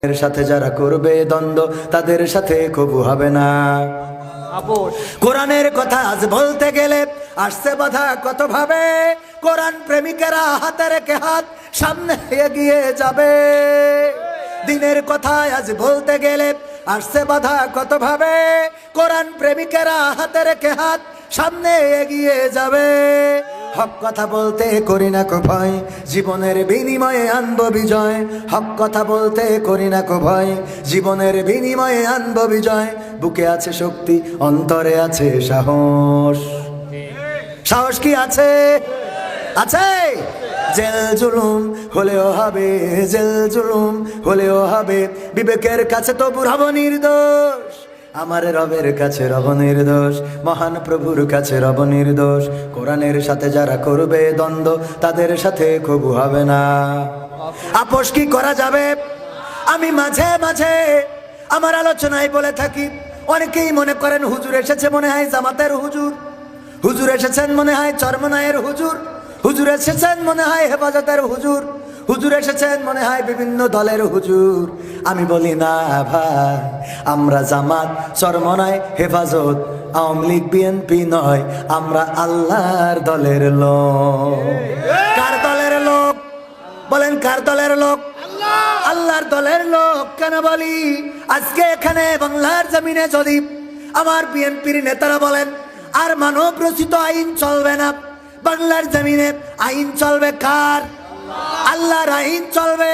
এর সাথে যারা করবে দ্বন্দ্ব তাদের সাথে কবু হবে না। কোরআনের কথা আজ বলতে গেলে আসছে বাধা কত ভাবে। কোরআন প্রেমিকেরা হাতে রেখে হাত সামনে এগিয়ে যাবে। দিনের কথা আজ বলতে গেলে আসছে বাধা কত ভাবে। কোরআন প্রেমিকেরা হাতে রেখে হাত সামনে এগিয়ে যাবে। হক কথা বলতে করি না কো ভয়, জীবনের বিনিময়ে আনবো বিজয়। হক কথা বলতে করি না কো ভয়, জীবনের বিনিময়ে আনবো বিজয়। বুকে আছে শক্তি, অন্তরে আছে সাহস। সাহস কি আছে? আছে। জেল জুলুম হলেও হবে, জেল জুলুম হলেও হবে, বিবেকের কাছে তো রব নির্দোষ। আমার রবের কাছে রব নির্দোষ, মহান প্রভুর কাছে রব নির্দোষ। কোরআনের সাথে যারা করবে দ্বন্দ্ব তাদের সাথে কবু হবে না। আপোষ কি করা যাবে? আমি মাঝে মাঝে আমার আলোচনায় বলে থাকি, অনেকেই মনে করেন হুজুর এসেছে মনে হয় জামাতের হুজুর, হুজুর এসেছেন মনে হয় চরমনায়ের হুজুর, হুজুর এসেছেন মনে হয় হেফাজতের হুজুর, হুজুর এসেছেন মনে হয় বিভিন্ন দলের হুজুর। আমি বলি না ভাই, আমরা জামাত, চরমনায়, হেফাজত, আওয়ামী লীগ, বিএনপি নয়, আমরা আল্লাহর দলের লোক। কার দলের লোক বলেন? কার দলের লোক? আল্লাহর দলের লোক। কেন বলি? আজকে এখানে বাংলার জমিনে যদি আমার বিএনপির নেতারা বলেন আর মানব রচিত আইন চলবে না, বাংলার জমিনে আইন চলবে কার? আল্লাহর আইন চলবে।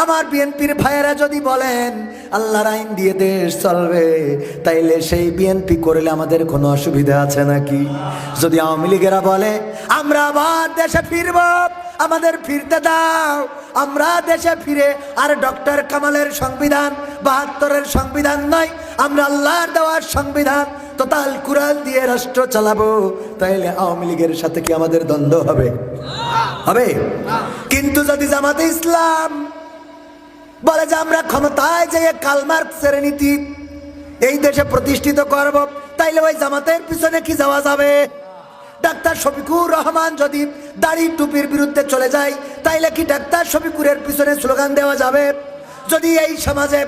আমার বিএনপির ভাইয়েরা যদি বলেন আল্লাহর আইন দিয়ে দেশ চলবে, তাইলে সেই বিএনপি করলে আমাদের কোনো অসুবিধা আছে নাকি? যদি আওয়ামী লীগেরা বলে আমরা আবার দেশে ফিরব, আমাদের ফিরতে দাও, আমরা দেশে ফিরে আর ডক্টর কামালের সংবিধান ৭২-এর সংবিধান নয়, আমরা আল্লাহর দেওয়ার সংবিধান তোতাল কুরআন দিয়ে রাষ্ট্র চালাবো, তাইলে আওয়ামী লীগের সাথে কি আমাদের দ্বন্দ্ব হবে? হবে। কিন্তু যদি জামাতে ইসলাম বলে যে আমরা ক্ষমতায় যেয়ে কার্ল মার্কসের নীতি এই দেশে প্রতিষ্ঠিত করব, তাইলে ওই জামাতের পিছনে কি যাওয়া যাবে? ডাক্তার শফিকুর রহমান যদি দাড়ি টুপির বিরুদ্ধে চলে যায়, তাইলে কি ডাক্তার শফিকুরের পিছনে স্লোগান দেওয়া যাবে? যদি এই সমাজে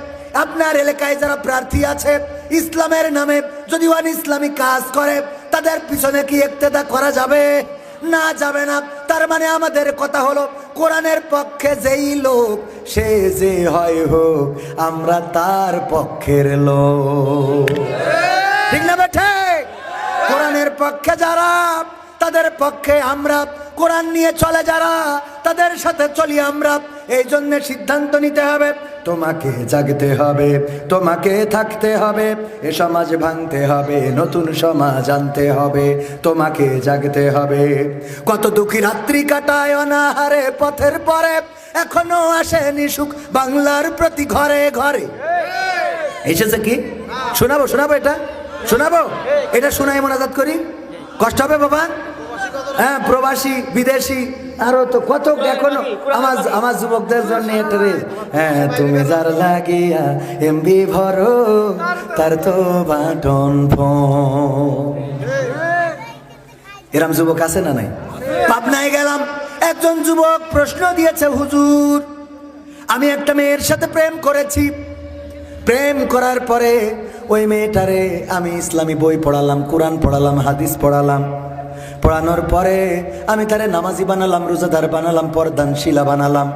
আপনার এলাকায় যারা প্রার্থী আছে ইসলামের নামে যদি ওয়ান ইসলামিক কাজ করে, তাদের পিছনে কি ইক্তেদা করা যাবে? না, যাবে না। তার মানে আমাদের কথা হলো কোরআনের পক্ষে যেই লোক সে যে হয় হোক, আমরা তার পক্ষের লোক। ঠিক না বেঠে? কোরআনের পক্ষে যারা তাদের পক্ষে আমরা, কোরআন নিয়ে চলে যারা তাদের সাথে চলি আমরা। এই জন্য সিদ্ধান্ত নিতে হবে, তোমাকে জাগতে হবে, তোমাকে থাকতে হবে, এ সমাজ ভাঙতে হবে, নতুন সমাজ আনতে হবে, তোমাকে জাগতে হবে। কত দুঃখী রাত্রি কাটায় অনাহারে পথের পরে, এখনো আসেনি সুখ বাংলার প্রতি ঘরে ঘরে। এসেছে কি? শোনাবো শোনাবো এটা শোনাবো, এটা শোনাই মোনাজাত করি। কষ্ট হবে বাবা? হ্যাঁ, প্রবাসী বিদেশি আরো তো কত এখনো আমার যুবকদের জন্য এটা রে। হ্যাঁ, তুমি যার লাগিয়া এমবি ভরো তার তো বাটন ফোন। এরম যুবক আছে না নাই? পাবনায় গেলাম, একজন যুবক প্রশ্ন দিয়েছে, হুজুর আমি একটা মেয়ের সাথে প্রেম করেছি, প্রেম করার পরে ওই মেয়েটারে আমি ইসলামী বই পড়ালাম, কোরআন পড়ালাম, হাদিস পড়ালাম, পড়ানোর পরে আমি তারে নামাজি বানালাম, রোজাদার বানালাম, পর্দানশীলা বানালাম।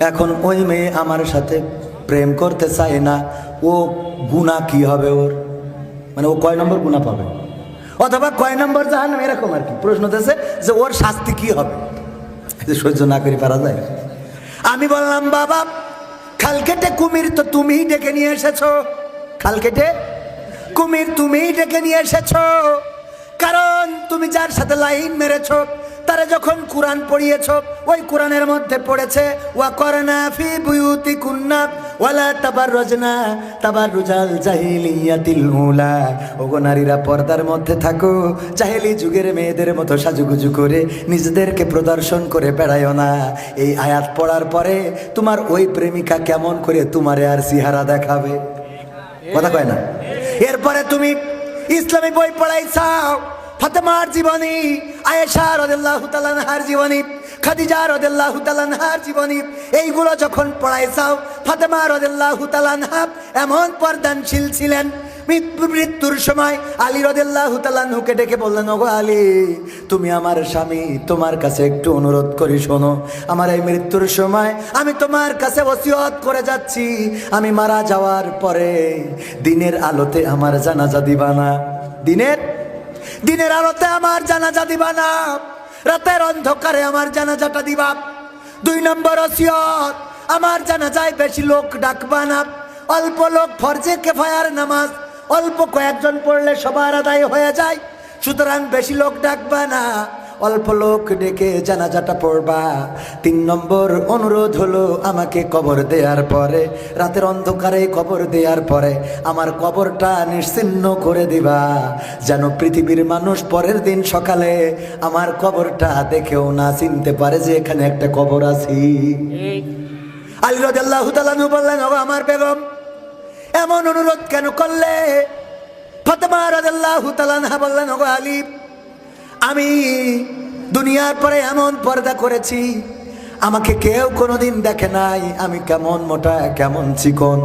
এখন ওই মেয়ে আমার সাথে প্রেম করতে চায় না, ও গুনাহ কি হবে ওর? মানে ও কয় নম্বর গুনাহ পাবে, অথবা কয় নম্বর জাহান্নাম, এরকম আর কি প্রশ্ন দিয়েছে যে ওর শাস্তি কি হবে? সহ্য না করে পারা যায়? আমি বললাম বাবা, খাল কেটে কুমির তো তুমিই ডেকে নিয়ে এসেছো, খাল কেটে কুমির তুমিই ডেকে নিয়ে এসেছো, কারণ তুমি যার সাথে লাইন মেরেছো তারা যখন কোরআন পড়িয়েছো, ওই কোরআনের মধ্যে পড়েছে ওয়া করনা ফি বুয়ুতিকুন্না ওয়ালা তাবাররুজনা তাবাররুজাল জাহিলিয়াতিল উলা। ওগো নারীরা পর্দার মধ্যে থাকো, জাহেলি যুগের মেয়েদের মতো সাজুগুজু করে নিজেদেরকে প্রদর্শন করে বেড়ায়ও না। এই আয়াত পড়ার পরে তোমার ওই প্রেমিকা কেমন করে তোমারে আর চেহারা দেখাবে? কথা কয় না? এরপরে তুমি ইসলামী বই পড়াইছাও, ফাতেমার জীবনী, আয়েশা রাদিয়াল্লাহু তাআলা আনহার জীবনী, খাদিজা রাদিয়াল্লাহু তাআলা আনহার জীবনী এইগুলো যখন পড়াইছাও, ফাতেমা রাদিয়াল্লাহু তাআলা আনহা এমন পর্দানশীল ছিলেন, মৃত্যুর সময় আলী রাদিয়াল্লাহু তাআলা আনহুকে ডেকে বললেন, ওগো আলী, তুমি আমার স্বামী, তোমার কাছে একটু অনুরোধ করি, শোনো, আমার এই মৃত্যুর সময় আমি তোমার কাছে ওসিয়ত করে যাচ্ছি, আমি মারা যাওয়ার পরে দিনের আলোতে আমার জানাজা দিবা না, দিনের আলোতে আমার জানাজা দিবা না, রাতের অন্ধকারে আমার জানাজাটা দিবা। 2 নম্বর ওসিয়ত, আমার জানাজায় বেশি লোক ডাকবা না, অল্প লোক, ফরজে কিফায়ার নামাজ অল্প কয়েকজন পড়লে সবার আদায় হয়ে যায়, সুতরাং বেশি লোক ডাকবা না, অল্প লোক ডেকে জানাজাটা পড়বা। 3 নম্বর অনুরোধ হলো, আমাকে কবর দেওয়ার পরে, রাতের অন্ধকারে কবর দেওয়ার পরে আমার কবরটা নিশ্চিহ্ন করে দিবা, যেন পৃথিবীর মানুষ পরের দিন সকালে আমার কবরটা দেখেও না চিনতে পারে যে এখানে একটা কবর আছে। আলী রাদিয়াল্লাহু তাআলা আনহু বললেন, ওগো আমার বেগম, এমন অনুরোধ কেন করলে? ফাতেমা রাদিয়াল্লাহু তাআলা আনহা বললেন, ওগো আলী, আমি দুনিয়ার পরে এমন পর্দা করেছি, আমাকে কেউ কোনোদিন দেখে নাই, আমি কেমন মোটা, কেমন চিকন,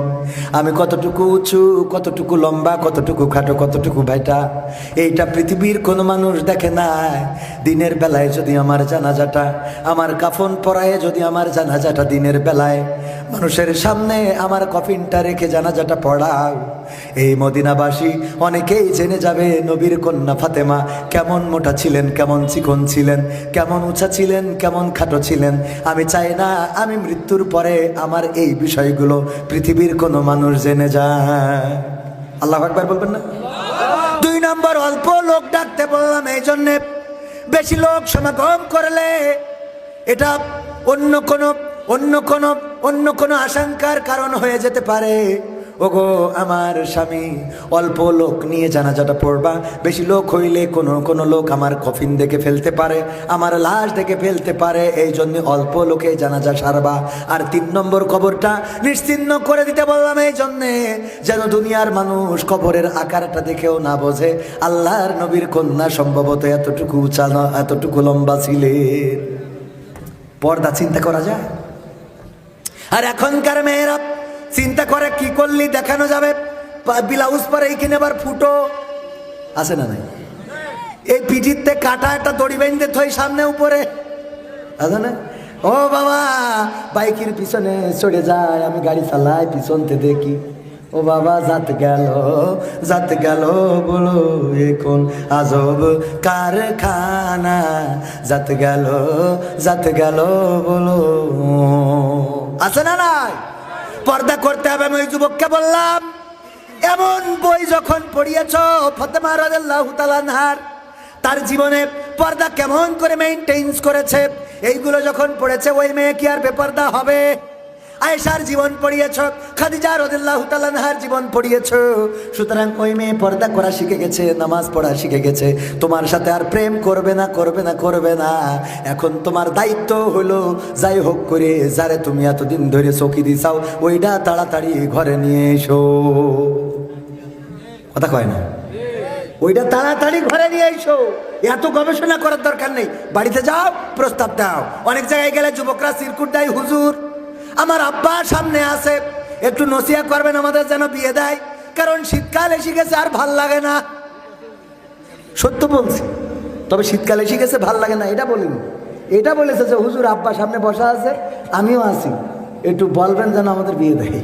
আমি কতটুকু উঁচু, কতটুকু লম্বা, কতটুকু খাটো, কতটুকু ভাইটা, এইটা পৃথিবীর কোনো মানুষ দেখে নাই। দিনের বেলায় যদি আমার জানাজাটা, আমার কাফন পরায়ে যদি আমার জানাজাটা দিনের বেলায় মানুষের সামনে আমার কফিনটা রেখে জানাজাটা পড়াও, এই মদিনাবাসী অনেকেই জেনে যাবে নবীর কন্যা ফাতেমা কেমন মোটা ছিলেন, কেমন চিকন ছিলেন, কেমন উঁচা ছিলেন, কেমন খাটো ছিলেন। আমি চাই না আমি মৃত্যুর পরে আমার এই বিষয়গুলো পৃথিবীর কোনো মানুষ জেনে যায়। আল্লাহু আকবার বলবেন না? 2 নম্বর, অল্প লোক ডাকতে বললাম এই জন্যে, বেশি লোক সমাগম করলে এটা অন্য কোনো আশঙ্কার কারণ হয়ে যেতে পারে। ওগো আমার স্বামী, অল্প লোক নিয়ে জানাজাটা পড়বা, বেশি লোক হইলে কোনো লোক আমার কফিন দেখে ফেলতে পারে, আমার লাশ দেখে ফেলতে পারে, এই জন্য অল্প লোকে জানাজা সারবা। আর 3 নম্বর, কবরটা নিশ্চিহ্ন করে দিতে বললাম এই জন্যে, যেন দুনিয়ার মানুষ কবরের আকারটা দেখেও না বোঝে আল্লাহর নবীর কন্যা সম্ভবত এতটুকু উঁচা না, এতটুকু লম্বা ছিলেন। পর্দা চিন্তা করা যায়? আর এখনকার মেয়েরা চিন্তা করে কি করলি দেখানো যাবে, ব্লাউজ পরে এইখানে আবার ফুটো আছে না নাই, এই পিঠিতে কাটা একটা দড়ি বেঁধে থই সামনে উপরে আছে না। ও বাবা, বাইকের পিছনে চড়ে যায়, আমি গাড়ি চালাই, পিছনতে দেখি, ও বাবা জাত গেল বলো এখন আজব কারখানা, জাত গেল বলো, আছে না নাই? পর্দা করতে হবে। আমি ওই যুবককে বললাম, এমন বই যখন পড়িয়েছ ফাতেমা রাদিয়াল্লাহু তাআলা আনহার, তার জীবনে পর্দা কেমন করে মেইনটেইন করেছে, এইগুলো যখন পড়েছে, ওই মেয়ে কি আর বেপর্দা হবে? আয়েশার জীবন পড়িয়েছ, খাদিজা রাদিয়াল্লাহু তাআলা আনহার জীবন পড়িয়েছ, সুতরাং ওই মেয়ে পর্দা করা শিখে গেছে, নামাজ পড়া শিখে গেছে, তোমার সাথে আর প্রেম করবে না। এখন তোমার দায়িত্ব হলো, যাই হোক করে যারে তুমি এতদিন ধরে চকি দিছাও, ওইটা তাড়াতাড়ি ঘরে নিয়ে এসো। কথা কয় না? ওইটা তাড়াতাড়ি ঘরে নিয়ে এসো, এত গবেষণা করার দরকার নেই, বাড়িতে যাও, প্রস্তাব দাও। অনেক জায়গায় গেলে যুবকরা সিরকুট দেয়, হুজুর আমার আব্বা সামনে আছে, একটু নসিহত করবেন আমাদের যেন বিয়ে দেয়, কারণ শীতকাল এসে গেছে আর ভাল লাগে না। সত্য বলছি, তবে শীতকাল এসে গেছে ভাল লাগে না এটা বলিনি, এটা বলেছে যে হুজুর আব্বা সামনে বসা আছে, আমিও আছি, একটু বলবেন যেন আমাদের বিয়ে দেয়।